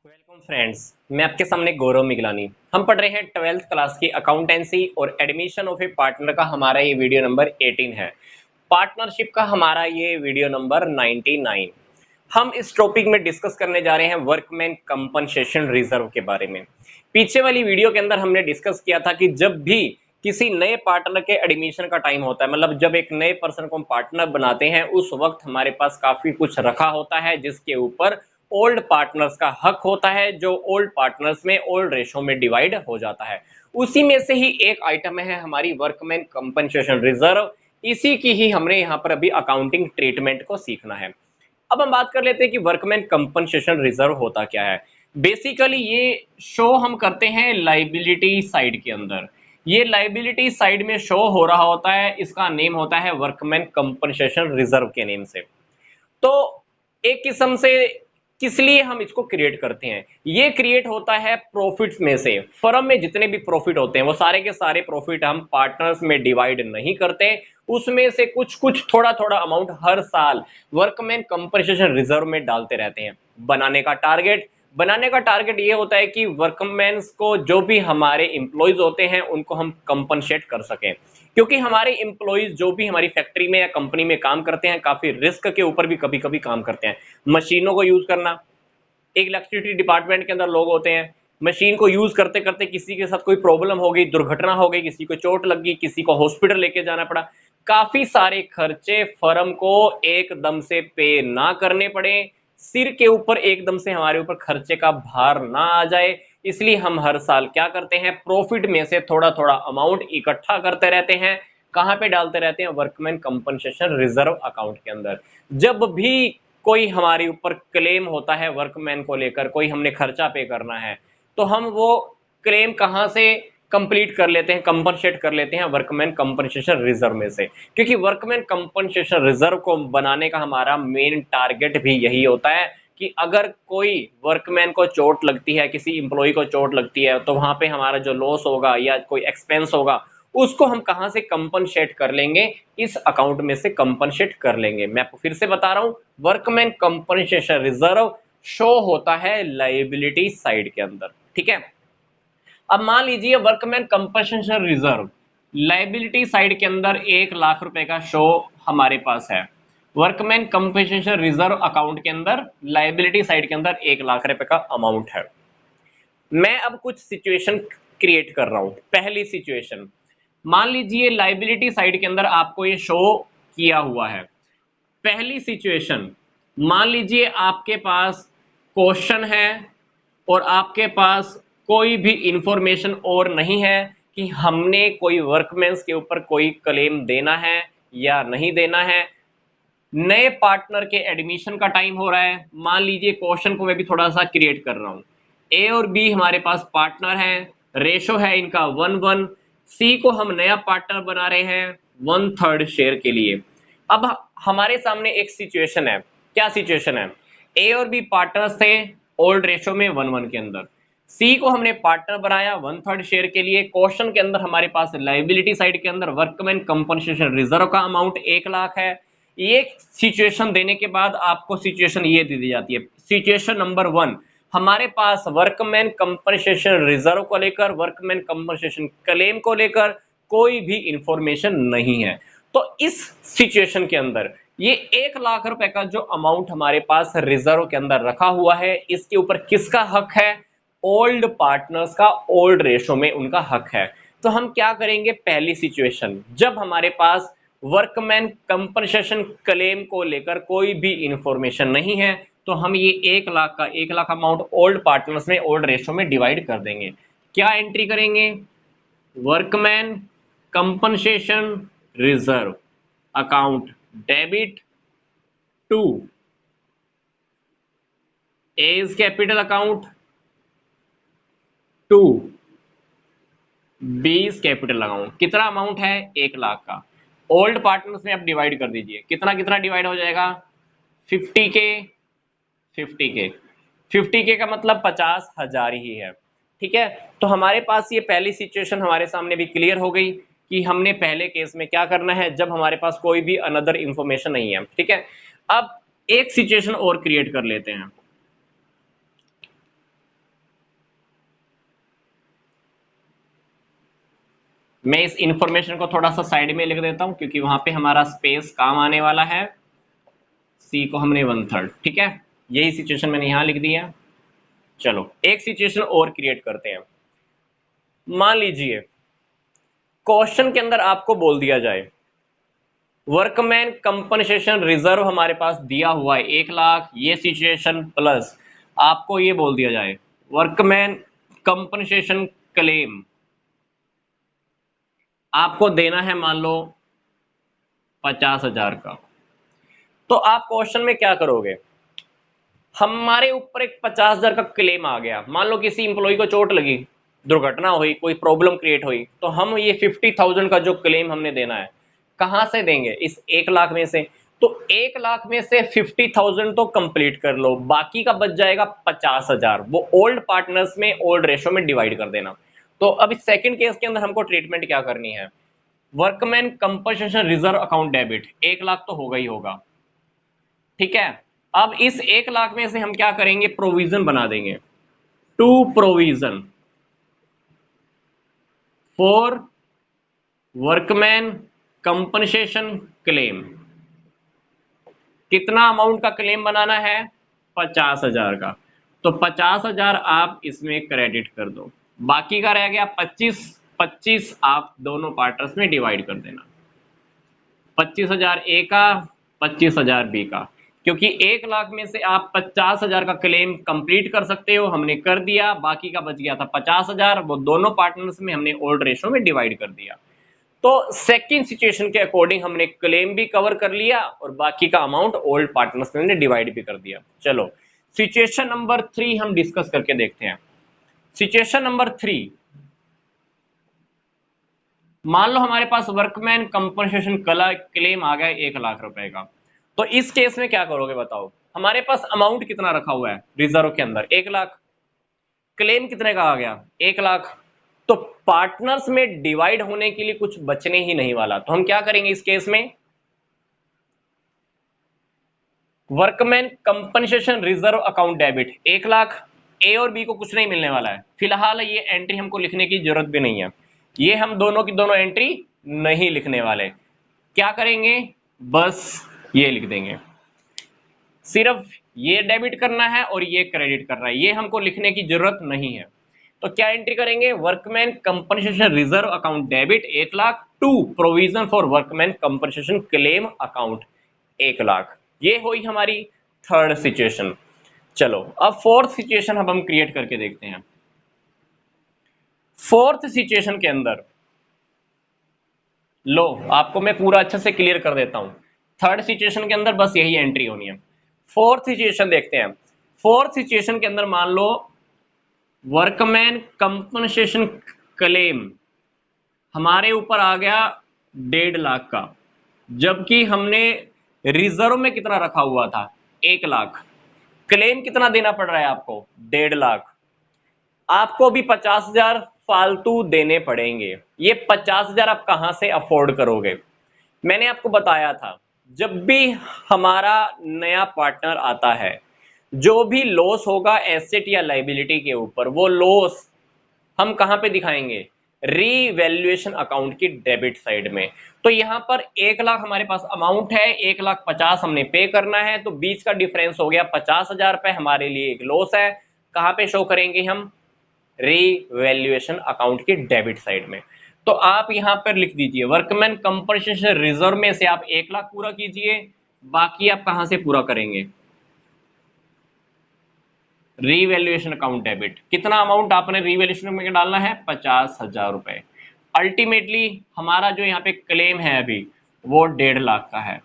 Welcome friends. मैं आपके सामने गौरव मिगलानी। हम पढ़ रहे हैं 12th क्लास की अकाउंटेंसी और एडमिशन ऑफ ए पार्टनर का हमारा ये वीडियो नंबर 18 है। पार्टनरशिप का हमारा ये वीडियो नंबर 99। हम इस टॉपिक में डिस्कस करने जा रहे हैं वर्कमैन कंपनसेशन रिजर्व के बारे में। पीछे वाली वीडियो के अंदर हमने डिस्कस किया था कि जब भी किसी नए पार्टनर के एडमिशन का टाइम होता है, मतलब जब एक नए पर्सन को हम पार्टनर बनाते हैं, उस वक्त हमारे पास काफी कुछ रखा होता है जिसके ऊपर ओल्ड पार्टनर्स का हक होता है, जो ओल्ड पार्टनर्स में ओल्ड रेशो में डिवाइड हो जाता है। उसी में से ही एक आइटम है हमारी वर्कमैन कंपनसेशन रिजर्व। इसी की ही हमने यहाँ पर अभी अकाउंटिंग ट्रीटमेंट को सीखना है। अब हम बात कर लेते हैं कि वर्कमैन कंपनसेशन रिजर्व होता क्या है। बेसिकली ये शो हम करते हैं लाइबिलिटी साइड के अंदर। ये लाइबिलिटी साइड में शो हो रहा होता है, इसका नेम होता है वर्कमैन कंपनसेशन रिजर्व के नेम से। तो एक किस्म से किस लिए हम इसको क्रिएट करते हैं, ये क्रिएट होता है प्रॉफिट्स में से। फर्म में जितने भी प्रॉफिट होते हैं वो सारे के सारे प्रॉफिट हम पार्टनर्स में डिवाइड नहीं करते, उसमें से कुछ कुछ थोड़ा थोड़ा अमाउंट हर साल वर्कमैन कंपनसेशन रिजर्व में डालते रहते हैं। बनाने का टारगेट ये होता है कि वर्कमैन्स को, जो भी हमारे एम्प्लॉयज होते हैं, उनको हम कंपनसेट कर सकें। क्योंकि हमारे एम्प्लॉयज जो भी हमारी फैक्ट्री में या कंपनी में काम करते हैं, काफी रिस्क के ऊपर भी कभी कभी काम करते हैं। मशीनों को यूज करना, एक इलेक्ट्रिसिटी डिपार्टमेंट के अंदर लोग होते हैं, मशीन को यूज करते करते किसी के साथ कोई प्रॉब्लम हो गई, दुर्घटना हो गई, किसी को चोट लग गई, किसी को हॉस्पिटल लेके जाना पड़ा, काफी सारे खर्चे फर्म को एकदम से पे ना करने पड़े, सिर के ऊपर एकदम से हमारे ऊपर खर्चे का भार ना आ जाए, इसलिए हम हर साल क्या करते हैं, प्रॉफिट में से थोड़ा थोड़ा अमाउंट इकट्ठा करते रहते हैं। कहां पे डालते रहते हैं? वर्कमैन कंपनसेशन रिजर्व अकाउंट के अंदर। जब भी कोई हमारे ऊपर क्लेम होता है वर्कमैन को लेकर, कोई हमने खर्चा पे करना है, तो हम वो क्लेम कहां से कंप्लीट कर लेते हैं, कंपनसेट कर लेते हैं? वर्कमैन कंपनसेशन रिजर्व में से। क्योंकि वर्कमैन कंपनसेशन रिजर्व को बनाने का हमारा मेन टारगेट भी यही होता है कि अगर कोई वर्कमैन को चोट लगती है, किसी इंप्लॉय को चोट लगती है, तो वहां पे हमारा जो लॉस होगा या कोई एक्सपेंस होगा, उसको हम कहां से कंपनसेट कर लेंगे? इस अकाउंट में से कंपनसेट कर लेंगे। मैं आपको फिर से बता रहा हूं, वर्कमैन कंपनसेशन रिजर्व शो होता है लायबिलिटी साइड के अंदर। ठीक है, अब मान लीजिए workman compensation reserve liability side के अंदर 1 लाख रुपए का शो हमारे पास है। वर्कमैन कंपनसेशन रिजर्व अकाउंट के अंदर लायबिलिटी साइड के अंदर 1 लाख रुपए का अमाउंट है। मैं अब कुछ सिचुएशन क्रिएट कर रहा हूं। पहली सिचुएशन, मान लीजिए लायबिलिटी साइड के अंदर आपको ये शो किया हुआ है। पहली सिचुएशन, मान लीजिए आपके पास क्वेश्चन है और आपके पास कोई भी इंफॉर्मेशन और नहीं है कि हमने कोई वर्कमेंस के ऊपर कोई क्लेम देना है या नहीं देना है। नए पार्टनर के एडमिशन का टाइम हो रहा है। मान लीजिए क्वेश्चन को मैं भी थोड़ा सा क्रिएट कर रहा हूं। ए और बी हमारे पास पार्टनर है, रेशो है इनका 1:1। सी को हम नया पार्टनर बना रहे हैं 1/3 शेयर के लिए। अब हमारे सामने एक सिचुएशन है। क्या सिचुएशन है? ए और बी पार्टनर्स थे ओल्ड रेशो में 1:1 के अंदर। सी को हमने पार्टनर बनाया 1/3 शेयर के लिए। क्वेश्चन के अंदर हमारे पास लायबिलिटी साइड के अंदर वर्कमैन कंपनसेशन रिजर्व का अमाउंट 1 लाख है। ये सिचुएशन देने के बाद आपको सिचुएशन ये दे दी जाती है। सिचुएशन नंबर 1, हमारे पास वर्कमैन कंपनसेशन रिजर्व को लेकर, वर्कमैन कंपनसेशन क्लेम को लेकर कोई भी इंफॉर्मेशन नहीं है। तो इस सिचुएशन के अंदर ये 1 लाख रुपए का जो अमाउंट हमारे पास रिजर्व के अंदर रखा हुआ है, इसके ऊपर किसका हक है? ओल्ड पार्टनर्स का, ओल्ड रेशो में उनका हक है। तो हम क्या करेंगे? पहली सिचुएशन, जब हमारे पास वर्कमैन कंपनसेशन क्लेम को लेकर कोई भी इंफॉर्मेशन नहीं है, तो हम ये 1 लाख का 1 लाख अमाउंट ओल्ड पार्टनर्स में, ओल्ड रेशो में डिवाइड कर देंगे। क्या एंट्री करेंगे? Workman compensation reserve account debit to A's capital account to B's capital account. कितना अमाउंट है? 1 लाख का। ओल्ड पार्टनर्स में आप डिवाइड कर दीजिए, कितना कितना डिवाइड हो जाएगा? 50K, 50K। 50K का मतलब 50,000 ही है। ठीक है, तो हमारे पास ये पहली सिचुएशन हमारे सामने भी क्लियर हो गई कि हमने पहले केस में क्या करना है, जब हमारे पास कोई भी अनदर इंफॉर्मेशन नहीं है। ठीक है, अब एक सिचुएशन और क्रिएट कर लेते हैं। मैं इस इंफॉर्मेशन को थोड़ा सा साइड में लिख देता हूं क्योंकि वहां पे हमारा स्पेस काम आने वाला है। सी को हमने 1/3, ठीक है, यही सिचुएशन मैंने यहां लिख दिया। चलो एक सिचुएशन और क्रिएट करते हैं। मान लीजिए क्वेश्चन के अंदर आपको बोल दिया जाए वर्कमैन कंपनसेशन रिजर्व हमारे पास दिया हुआ है 1 लाख, ये सिचुएशन प्लस आपको ये बोल दिया जाए वर्कमैन कंपनसेशन क्लेम आपको देना है मान लो 50,000 का। तो आप क्वेश्चन में क्या करोगे? हमारे ऊपर एक 50,000 का क्लेम आ गया, मान लो किसी इंप्लॉय को चोट लगी, दुर्घटना हुई, कोई प्रॉब्लम क्रिएट हुई, तो हम ये 50,000 का जो क्लेम हमने देना है कहां से देंगे? इस 1 लाख में से। तो 1 लाख में से 50,000 तो कंप्लीट कर लो, बाकी का बच जाएगा 50,000, वो ओल्ड पार्टनर्स में ओल्ड रेशो में डिवाइड कर देना। तो अब इस सेकंड केस के अंदर हमको ट्रीटमेंट क्या करनी है? Workman compensation reserve account debit 1 lakh तो होगा ही होगा, ठीक है। अब इस 1 लाख में से हम क्या करेंगे? प्रोविजन बना देंगे, to provision for workman compensation claim. कितना अमाउंट का क्लेम बनाना है? 50,000 का। तो 50,000 आप इसमें क्रेडिट कर दो, बाकी का रह गया 25। 25 आप दोनों पार्टनर्स में डिवाइड कर देना, 25,000 ए का, 25,000 बी का। क्योंकि 1 लाख में से आप 50,000 का क्लेम कंप्लीट कर सकते हो, हमने कर दिया, बाकी का बच गया था 50,000, वो दोनों पार्टनर्स में हमने ओल्ड रेशो में डिवाइड कर दिया। तो सेकंड सिचुएशन के अकॉर्डिंग हमने क्लेम भी कवर कर लिया और बाकी का अमाउंट ओल्ड पार्टनर्स में डिवाइड भी कर दिया। चलो सिचुएशन नंबर 3 हम डिस्कस करके देखते हैं। सिचुएशन नंबर 3, मान लो हमारे पास वर्कमैन कंपनसेशन क्लेम आ गया 1 लाख रुपए का। तो इस केस में क्या करोगे बताओ? हमारे पास अमाउंट कितना रखा हुआ है रिजर्व के अंदर? 1 लाख। क्लेम कितने का आ गया? 1 लाख। तो पार्टनर्स में डिवाइड होने के लिए कुछ बचने ही नहीं वाला, तो हम क्या करेंगे इस केस में? Workman compensation reserve account debit 1 lakh. A और बी को कुछ नहीं मिलने वाला है फिलहाल, ये एंट्री हमको लिखने की जरूरत भी नहीं है, ये हम दोनों की दोनों एंट्री नहीं लिखने वाले। क्या करेंगे? बस ये लिख देंगे, सिर्फ ये डेबिट करना है और ये क्रेडिट करना है, ये हमको लिखने की जरूरत नहीं है। तो क्या एंट्री करेंगे? Workman compensation reserve account debit 1 lakh to provision for workman compensation claim account 1 lakh. ये हुई हमारी थर्ड सिचुएशन। चलो अब फोर्थ सिचुएशन हम क्रिएट करके देखते हैं। फोर्थ सिचुएशन के अंदर लो आपको मैं पूरा अच्छे से क्लियर कर देता हूं। थर्ड सिचुएशन के अंदर बस यही एंट्री होनी है। फोर्थ सिचुएशन देखते हैं। फोर्थ सिचुएशन के अंदर मान लो वर्कमैन कंपनसेशन क्लेम हमारे ऊपर आ गया 1.5 लाख का, जबकि हमने रिजर्व में कितना रखा हुआ था? 1 लाख। क्लेम कितना देना पड़ रहा है आपको? 1.5 लाख। आपको भी 50,000 फालतू देने पड़ेंगे। ये 50,000 आप कहां से अफोर्ड करोगे? मैंने आपको बताया था जब भी हमारा नया पार्टनर आता है, जो भी लॉस होगा एसेट या लाइबिलिटी के ऊपर, वो लॉस हम कहां पे दिखाएंगे? रीवैल्यूएशन अकाउंट की डेबिट साइड में। तो यहां पर 1 लाख हमारे पास अमाउंट है, 1,50,000 हमने पे करना है, तो बीच का डिफरेंस हो गया 50,000 रुपए, हमारे लिए एक लॉस है। कहां पे शो करेंगे हम? रीवैल्यूएशन अकाउंट की डेबिट साइड में। तो आप यहां पर लिख दीजिए वर्कमैन कंपनसेशन रिजर्व में से आप 1 लाख पूरा कीजिए, बाकी आप कहां से पूरा करेंगे? Revaluation account debit. कितना अमाउंट आपने रीवैल्यूएशन में डालना है? 50,000 रुपए। अल्टीमेटली हमारा जो यहाँ पे क्लेम है अभी वो 1.5 लाख का है।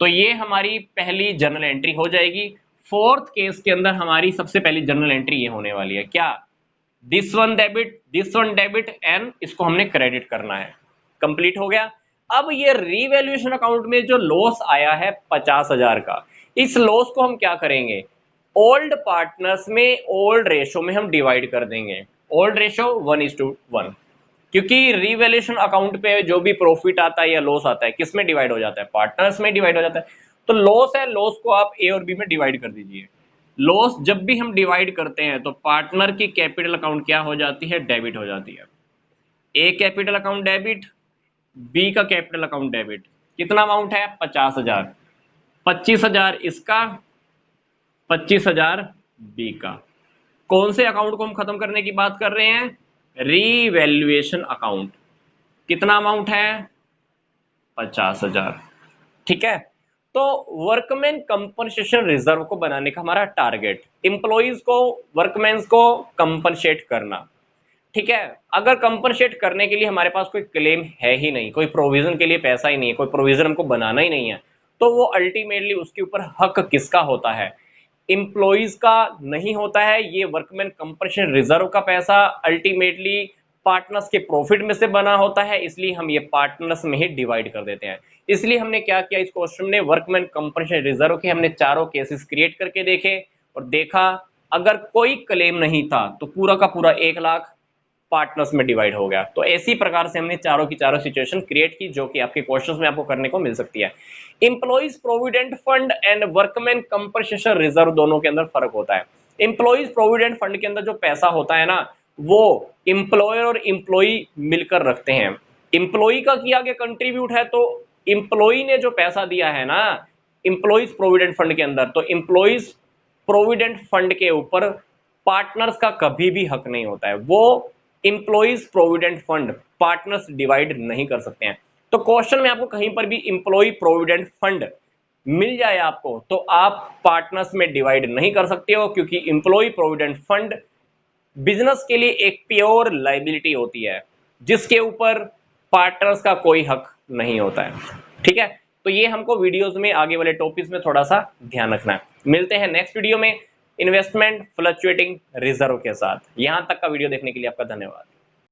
तो ये हमारी पहली जर्नल एंट्री हो जाएगी। फोर्थ केस के अंदर हमारी सबसे पहली जर्नल एंट्री ये होने वाली है, क्या? दिस वन डेबिट एंड इसको हमने क्रेडिट करना है। कंप्लीट हो गया। अब ये रीवैल्यूएशन अकाउंट में जो लॉस आया है 50,000 का, इस लॉस को हम क्या करेंगे? ओल्ड पार्टनर्स में ओल्ड रेशो में हम डिवाइड कर देंगे। ओल्ड रेशो 1:1, क्योंकि रीवैल्यूएशन अकाउंट पे जो भी प्रॉफिट आता है या लॉस आता है किस में डिवाइड हो जाता है? पार्टनर्स में डिवाइड हो जाता है। तो लॉस है, लॉस को आप ए और बी में डिवाइड कर दीजिए। लॉस जब भी हम डिवाइड करते हैं तो पार्टनर की कैपिटल अकाउंट क्या हो जाती है? डेबिट हो जाती है। ए कैपिटल अकाउंट डेबिट, बी का कैपिटल अकाउंट डेबिट। कितना अमाउंट है? 50,000। 25,000 इसका, 25,000 बी का। कौन से अकाउंट को हम खत्म करने की बात कर रहे हैं? Revaluation account. कितना अमाउंट है? 50,000। ठीक है। तो वर्कमैन कंपनसेशन रिजर्व को बनाने का हमारा टारगेट, इंप्लॉइज को, वर्कमैन्स को कंपनसेट करना। ठीक है। अगर कंपनसेट करने के लिए हमारे पास कोई क्लेम है ही नहीं, कोई प्रोविजन के लिए पैसा ही नहीं है, कोई प्रोविजन हमको बनाना ही नहीं है, तो वो अल्टीमेटली उसके ऊपर हक किसका होता है? इंप्लॉइज का नहीं होता है। ये वर्कमैन कंपनसेशन रिजर्व का पैसा अल्टीमेटली पार्टनर्स के प्रॉफिट में से बना होता है, इसलिए हम ये पार्टनर्स में ही डिवाइड कर देते हैं। इसलिए हमने क्या किया, इस क्वेश्चन में वर्कमैन कंपनसेशन रिजर्व के हमने चारों केसेस क्रिएट करके देखे और देखा अगर कोई क्लेम नहीं था तो पूरा का पूरा 1 लाख पार्टनर्स में डिवाइड हो गया। तो इसी प्रकार से हमने चारों की चारों सिचुएशन क्रिएट की, जो कि आपके क्वेश्चंस में आपको करने को मिल सकती है। Employees provident fund and workman compensation reserve दोनों के अंदर फर्क होता है। इंप्लॉइज प्रोविडेंट फंड के अंदर जो पैसा होता है ना, वो इंप्लॉयर और इंप्लॉई मिलकर रखते हैं। इंप्लॉई का किया गया कंट्रीब्यूट है, तो इंप्लॉई ने जो पैसा दिया है ना इंप्लॉइज प्रोविडेंट फंड के अंदर, तो इंप्लॉइज प्रोविडेंट फंड के ऊपर पार्टनर्स का कभी भी हक नहीं होता है। वो employees provident fund partners divide नहीं कर सकते हैं। तो क्वेश्चन में आपको कहीं पर भी इंप्लॉई प्रोविडेंट फंड मिल जाए आपको, तो आप पार्टनर्स में डिवाइड नहीं कर सकते हो, क्योंकि इंप्लॉई प्रोविडेंट फंड बिजनेस के लिए एक प्योर लाइबिलिटी होती है, जिसके ऊपर पार्टनर्स का कोई हक नहीं होता है। ठीक है। तो ये हमको वीडियोस में आगे वाले टॉपिक्स में थोड़ा सा ध्यान रखना है। मिलते हैं नेक्स्ट वीडियो में इन्वेस्टमेंट फ्लक्चुएटिंग रिजर्व के साथ। यहां तक का वीडियो देखने के लिए आपका धन्यवाद।